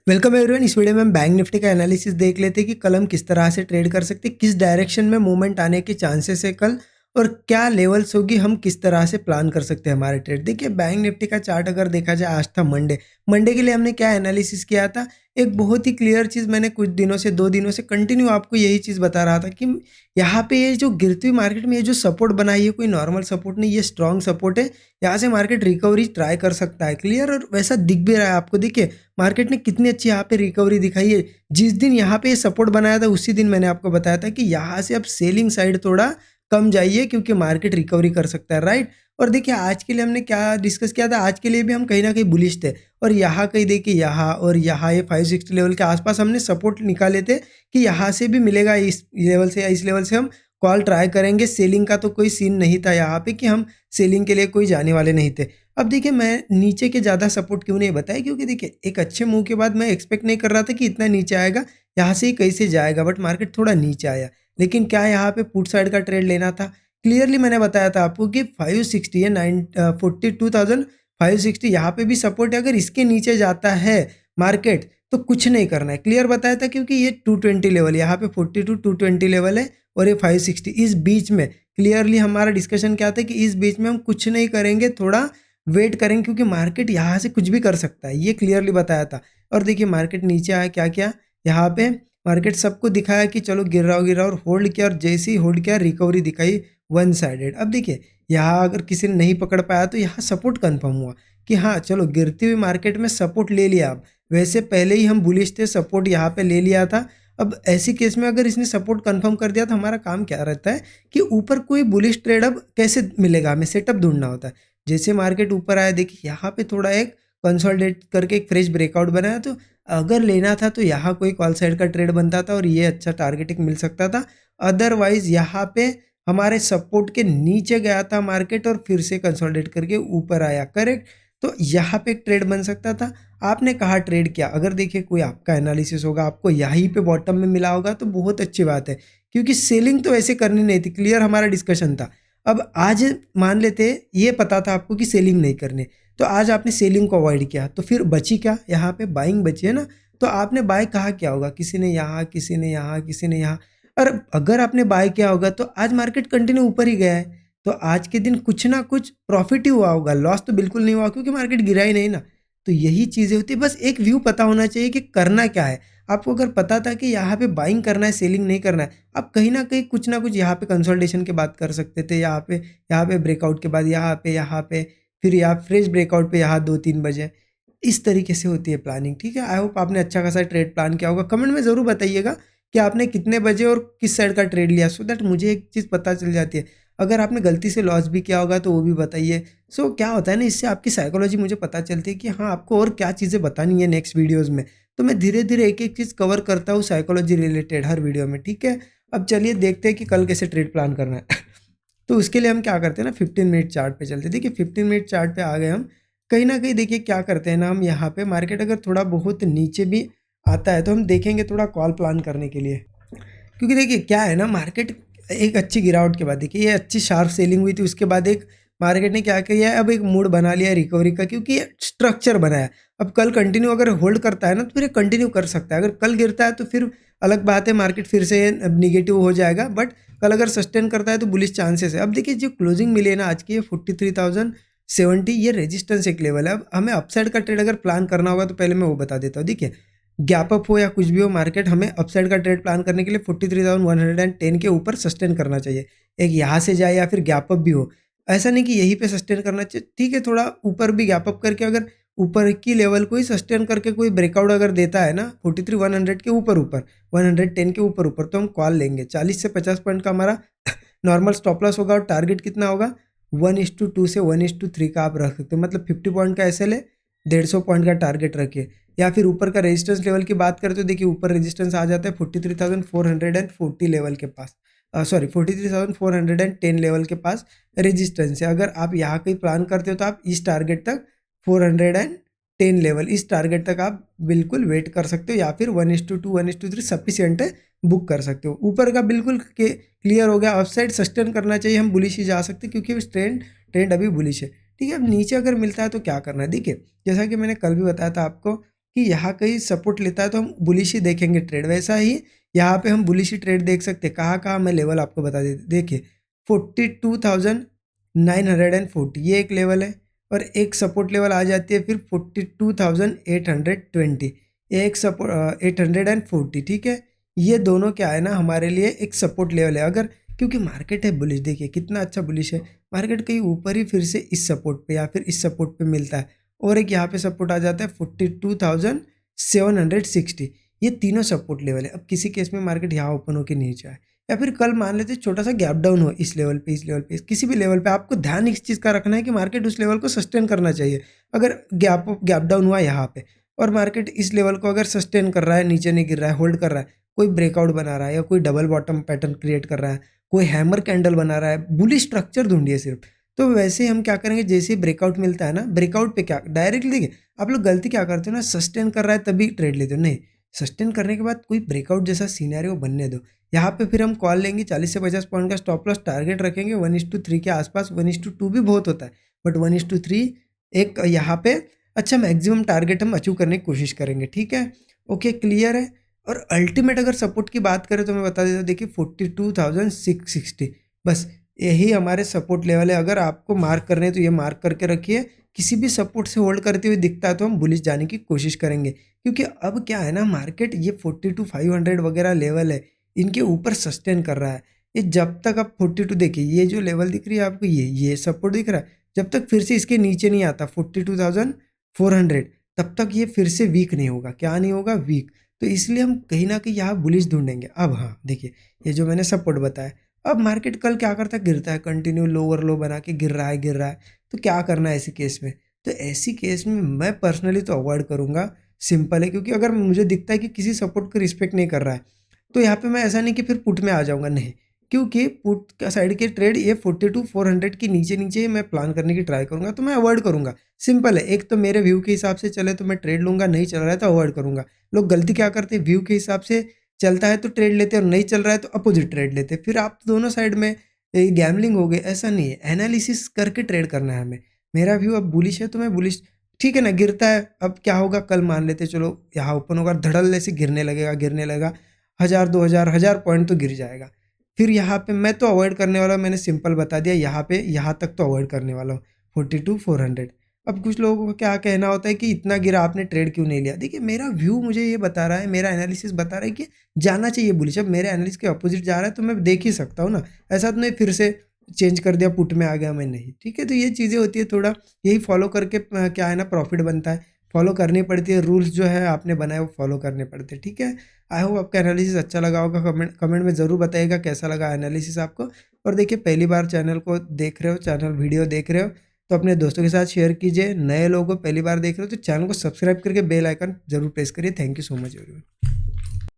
Welcome everyone. इस video में हम बैंक निफ्टी का एनालिसिस देख लेते हैं कि कल हम किस तरह से ट्रेड कर सकते हैं, किस डायरेक्शन में मूवमेंट आने के चांसेस है कल और क्या लेवल्स होगी, हम किस तरह से प्लान कर सकते हैं हमारे ट्रेड। देखिए बैंक निफ्टी का चार्ट अगर देखा जाए, आज था मंडे। मंडे के लिए हमने क्या एनालिसिस किया था, एक बहुत ही क्लियर चीज़ मैंने कुछ दिनों से 2 दिनों से कंटिन्यू आपको यही चीज़ बता रहा था कि यहाँ पे ये जो गिरती हुई मार्केट में ये जो सपोर्ट बनाई है, कोई नॉर्मल सपोर्ट नहीं, ये स्ट्रॉन्ग सपोर्ट है। यहाँ से मार्केट रिकवरी ट्राई कर सकता है, क्लियर, और वैसा दिख भी रहा है आपको। देखिए मार्केट ने कितनी अच्छी यहाँ पे रिकवरी दिखाई है। जिस दिन यहाँ पे सपोर्ट बनाया था उसी दिन मैंने आपको बताया था कि यहाँ से अब सेलिंग साइड थोड़ा कम जाइए क्योंकि मार्केट रिकवरी कर सकता है, राइट। और देखिए आज के लिए हमने क्या डिस्कस किया था, आज के लिए भी हम कहीं ना कहीं बुलिश थे और यहाँ कहीं देखिए यहाँ और यहाँ ये 560 लेवल के आसपास हमने सपोर्ट निकाले थे कि यहाँ से भी मिलेगा, इस लेवल से या इस लेवल से हम कॉल ट्राई करेंगे। सेलिंग का तो कोई सीन नहीं था यहाँ पे कि हम सेलिंग के लिए कोई जाने वाले नहीं थे। अब देखिए मैं नीचे के ज़्यादा सपोर्ट क्यों नहीं बताया, क्योंकि देखिए एक अच्छे मूव के बाद मैं एक्सपेक्ट नहीं कर रहा था कि इतना नीचे आएगा, यहाँ से ही कैसे जाएगा, बट मार्केट थोड़ा नीचे आया। लेकिन क्या यहाँ पे पुट साइड का ट्रेड लेना था, क्लियरली मैंने बताया था आपको कि 560 है, 42,560 यहाँ पे भी सपोर्ट है। अगर इसके नीचे जाता है मार्केट तो कुछ नहीं करना है, क्लियर बताया था, क्योंकि ये 220 लेवल, यहाँ पे 42 220 लेवल है और ये 560, इस बीच में क्लियरली हमारा डिस्कशन क्या था कि इस बीच में हम कुछ नहीं करेंगे, थोड़ा वेट करेंगे क्योंकि मार्केट यहाँ से कुछ भी कर सकता है, ये क्लियरली बताया था। और देखिए मार्केट नीचे आया, क्या किया यहाँ पे मार्केट सबको दिखाया कि चलो गिर रहा और होल्ड किया, और जैसे ही होल्ड किया रिकवरी दिखाई वन साइडेड। अब देखिए यहाँ अगर किसी ने नहीं पकड़ पाया तो यहाँ सपोर्ट कंफर्म हुआ कि हाँ चलो गिरती हुई मार्केट में सपोर्ट ले लिया। अब वैसे पहले ही हम बुलिश थे, सपोर्ट यहाँ पे ले लिया था। अब ऐसी केस में अगर इसने सपोर्ट कंफर्म कर दिया तो हमारा काम क्या रहता है कि ऊपर कोई बुलिश ट्रेड अब कैसे मिलेगा, हमें सेटअप ढूंढना होता है। जैसे मार्केट ऊपर आया, देखिए यहाँ पे थोड़ा एक कंसोलिडेट करके एक फ्रेश ब्रेकआउट बनाया, तो अगर लेना था तो यहाँ कोई कॉल साइड का ट्रेड बनता था और ये अच्छा टारगेटिंग मिल सकता था। अदरवाइज यहाँ पे हमारे सपोर्ट के नीचे गया था मार्केट और फिर से कंसोलिडेट करके ऊपर आया, करेक्ट। तो यहाँ पे एक ट्रेड बन सकता था। आपने कहा ट्रेड किया, अगर देखिए कोई आपका एनालिसिस होगा, आपको यहीं पे बॉटम में मिला होगा तो बहुत अच्छी बात है, क्योंकि सेलिंग तो ऐसे करनी नहीं थी, क्लियर हमारा डिस्कशन था। अब आज मान लेते ये पता था आपको कि सेलिंग नहीं करनी, तो आज आपने सेलिंग को अवॉइड किया, तो फिर बची क्या, यहाँ पे बाइंग बची है ना। तो आपने बाय कहा क्या होगा, किसी ने यहाँ, किसी ने यहाँ, किसी ने यहाँ। और अगर आपने बाय किया होगा तो आज मार्केट कंटिन्यू ऊपर ही गया है, तो आज के दिन कुछ ना कुछ प्रॉफिट ही हुआ होगा, लॉस तो बिल्कुल नहीं हुआ क्योंकि मार्केट गिरा ही नहीं ना। तो यही चीज़ें होती है, बस एक व्यू पता होना चाहिए कि करना क्या है। आपको अगर पता था कि यहाँ पे बाइंग करना है, सेलिंग नहीं करना है, आप कहीं ना कुछ यहाँ पे कंसोलिडेशन के बाद कर सकते थे, यहाँ पे ब्रेकआउट के बाद यहाँ पे फिर यहाँ फ्रेश ब्रेकआउट पे यहाँ 2-3 बजे। इस तरीके से होती है प्लानिंग, ठीक है। आई होप आपने अच्छा खासा ट्रेड प्लान किया होगा। कमेंट में ज़रूर बताइएगा कि आपने कितने बजे और किस साइड का ट्रेड लिया, सो दैट मुझे एक चीज़ पता चल जाती है। अगर आपने गलती से लॉस भी किया होगा तो वो भी बताइए। सो क्या होता है ना, इससे आपकी साइकोलॉजी मुझे पता चलती है कि हाँ आपको और क्या चीज़ें बतानी है नेक्स्ट वीडियोज़ में। तो मैं धीरे धीरे एक एक चीज़ कवर करता हूँ साइकोलॉजी रिलेटेड हर वीडियो में, ठीक है। अब चलिए देखते हैं कि कल कैसे ट्रेड प्लान करना है। तो उसके लिए हम क्या करते हैं ना, 15 मिनट चार्ट पे चलते हैं। देखिए 15 मिनट चार्ट पे आ गए हम। कहीं ना कहीं देखिए क्या करते हैं ना हम, यहाँ पे मार्केट अगर थोड़ा बहुत नीचे भी आता है तो हम देखेंगे थोड़ा कॉल प्लान करने के लिए, क्योंकि देखिए क्या है ना, मार्केट एक अच्छी गिरावट के बाद देखिए ये अच्छी शार्प सेलिंग हुई थी, उसके बाद एक मार्केट ने क्या किया है, अब एक मूड बना लिया रिकवरी का, क्योंकि ये स्ट्रक्चर बना है। अब कल कंटिन्यू अगर होल्ड करता है ना तो फिर ये कंटिन्यू कर सकता है, अगर कल गिरता है तो फिर अलग बात है, मार्केट फिर से निगेटिव हो जाएगा, बट कल अगर सस्टेन करता है तो बुलिश चांसेस है। अब देखिए जो क्लोजिंग मिली है ना आज की, ये 43,070, ये रेजिस्टेंस एक लेवल है। अब हमें अपसाइड का ट्रेड अगर प्लान करना होगा तो पहले मैं वो बता देता हूँ। देखिए गैप अप हो या कुछ भी हो, मार्केट हमें अपसाइड का ट्रेड प्लान करने के लिए 43,110 के ऊपर सस्टेन करना चाहिए। एक यहाँ से जाए या फिर गैप अप भी हो, ऐसा नहीं कि यहीं पे सस्टेन करना चाहिए, ठीक है। थोड़ा ऊपर भी गैप अप करके अगर ऊपर की लेवल को ही सस्टेन करके कोई ब्रेकआउट अगर देता है ना 43,100 के ऊपर 110 के ऊपर तो हम कॉल लेंगे। 40 से 50 पॉइंट का हमारा नॉर्मल स्टॉप लॉस होगा और टारगेट कितना होगा, 1:2 से 1:3 का आप रख सकते हो, मतलब 50 पॉइंट का ऐसे ले, 150 पॉइंट का टारगेट रखिए। या फिर ऊपर का रेजिस्टेंस लेवल की बात करें तो देखिए ऊपर रेजिस्टेंस आ जाता है 43,440 लेवल के पास, सॉरी 43,410 लेवल के पास रेजिस्टेंस है। अगर आप यहाँ कहीं प्लान करते हो तो आप इस टारगेट तक 410 लेवल, इस टारगेट तक आप बिल्कुल वेट कर सकते हो, या फिर 1:2 1:3 सफिशियंट है, बुक कर सकते हो। ऊपर का बिल्कुल क्लियर हो गया, अपसाइड सस्टेन करना चाहिए, हम बुलिश ही जा सकते हैं क्योंकि ट्रेंड अभी बुलिश है, ठीक है। अब नीचे अगर मिलता है तो क्या करना है, देखिए जैसा कि मैंने कल भी बताया था आपको कि यहाँ कहीं सपोर्ट लेता है तो हम बुलिश ही देखेंगे ट्रेड। वैसा ही यहाँ पे हम बुलिश ही ट्रेड देख सकते हैं। कहाँ मैं लेवल आपको बता देते, देखिए 42,940 ये एक लेवल है, और एक सपोर्ट लेवल आ जाती है फिर 42,820, ये एक सपोर्ट 840, ठीक है। ये दोनों क्या है ना हमारे लिए एक सपोर्ट लेवल है। अगर क्योंकि मार्केट है बुलिश, देखिए कितना अच्छा बुलिश है मार्केट, कहीं ऊपर ही फिर से इस सपोर्ट पे या फिर इस सपोर्ट पे मिलता है, और एक यहाँ पे सपोर्ट आ जाता है 42,760, ये तीनों सपोर्ट लेवल है। अब किसी केस में मार्केट यहाँ ओपन होकर नीचे आए, या फिर कल मान लेते छोटा सा गैप डाउन हो इस लेवल पे, इस लेवल पे, किसी भी लेवल पे, आपको ध्यान इस चीज़ का रखना है कि मार्केट उस लेवल को सस्टेन करना चाहिए। अगर गैप डाउन हुआ यहाँ पे और मार्केट इस लेवल को अगर सस्टेन कर रहा है, नीचे नहीं गिर रहा है, होल्ड कर रहा है, कोई ब्रेकआउट बना रहा है या कोई डबल बॉटम पैटर्न क्रिएट कर रहा है, कोई हैमर कैंडल बना रहा है, बुलिश स्ट्रक्चर ढूंढिए सिर्फ। तो वैसे हम क्या करेंगे, जैसे ही ब्रेकआउट मिलता है ना, ब्रेकआउट पे क्या डायरेक्टली, देखिए आप लोग गलती क्या करते हो ना, सस्टेन कर रहा है तभी ट्रेड लेते हो, नहीं, सस्टेन करने के बाद कोई ब्रेकआउट जैसा सिनेरियो बनने दो। यहाँ पे फिर हम कॉल लेंगे, 40 से 50 पॉइंट का स्टॉप लॉस टारगेट रखेंगे 1:3 के आसपास। 1:2 भी बहुत होता है, बट 1:3 एक यहाँ पे अच्छा मैक्सिमम टारगेट हम अचीव करने की कोशिश करेंगे, ठीक है। ओके, क्लियर है। और अल्टीमेट अगर सपोर्ट की बात करें तो मैं बता देता हूँ, देखिए 42,660, बस यही हमारे सपोर्ट लेवल है। अगर आपको मार्क करने हैं तो ये मार्क करके रखिए, किसी भी सपोर्ट से होल्ड करते हुए दिखता है तो हम बुलिश जाने की कोशिश करेंगे। क्योंकि अब क्या है ना, मार्केट ये 42,500 वगैरह लेवल है, इनके ऊपर सस्टेन कर रहा है। ये जब तक आप 42, देखिए ये जो लेवल दिख रही है आपको, ये सपोर्ट दिख रहा है, जब तक फिर से इसके नीचे नहीं आता 42,400, तब तक ये फिर से वीक नहीं होगा। क्या नहीं होगा? वीक। तो इसलिए हम कहीं ना कहीं यहाँ बुलिश ढूंढेंगे। अब हाँ देखिए, ये जो मैंने सपोर्ट बताया, अब मार्केट कल क्या करता है, गिरता है, कंटिन्यू लोअर लो बना के गिर रहा है। तो क्या करना है ऐसी केस में? तो ऐसी केस में मैं पर्सनली तो अवॉइड करूंगा, सिंपल है। क्योंकि अगर मुझे दिखता है कि किसी सपोर्ट को रिस्पेक्ट नहीं कर रहा है, तो यहाँ पे मैं ऐसा नहीं कि फिर पुट में आ जाऊंगा, नहीं। क्योंकि पुट का साइड के ट्रेड ये 42,400 के नीचे नीचे ही मैं प्लान करने की ट्राई करूंगा, तो मैं अवॉइड करूंगा। सिंपल है, एक तो मेरे व्यू के हिसाब से चले तो मैं ट्रेड लूंगा, नहीं चल रहा है तो अवॉइड करूंगा। लोग गलती क्या करते हैं, व्यू के हिसाब से चलता है तो ट्रेड लेते हैं, और नहीं चल रहा है तो अपोजिट ट्रेड लेते हैं, फिर आप दोनों साइड में गैमलिंग हो गई। ऐसा नहीं है, एनालिसिस करके ट्रेड करना है हमें। मेरा व्यू अब बुलिश है तो मैं बुलिश, ठीक है ना, गिरता है, अब क्या होगा, कल मान लेते चलो यहाँ ओपन होगा, धड़ल्ले से गिरने लगेगा 1,000 2,000 1,000 पॉइंट तो गिर जाएगा। फिर यहाँ पे मैं तो अवॉइड करने वाला हूँ, मैंने सिंपल बता दिया, यहाँ पे यहाँ तक तो अवॉइड करने वाला हूँ 42,400। अब कुछ लोगों को क्या कहना होता है कि इतना गिरा आपने ट्रेड क्यों नहीं लिया? देखिए मेरा व्यू मुझे ये बता रहा है, मेरा एनालिसिस बता रहा है कि जाना चाहिए बुलिश। अब मेरे एनालिसिस के अपोजिट जा रहा है तो मैं देख ही सकता हूँ ना, ऐसा तो नहीं फिर से चेंज कर दिया पुट में आ गया मैं, नहीं, ठीक है। तो ये चीज़ें होती है, थोड़ा यही फॉलो करके क्या है ना, प्रॉफिट बनता है, फॉलो करनी पड़ती है, रूल्स जो है आपने बनाए वो फॉलो करने पड़ते हैं, ठीक है। आई होप आपका एनालिसिस अच्छा लगा होगा, कमेंट में ज़रूर बताइएगा कैसा लगा एनालिसिस आपको। और देखिए पहली बार चैनल को देख रहे हो, चैनल वीडियो देख रहे हो, तो अपने दोस्तों के साथ शेयर कीजिए। नए लोगों को पहली बार देख रहे हो तो चैनल को सब्सक्राइब करके बेल आइकन जरूर प्रेस करिए। Thank you so much everyone.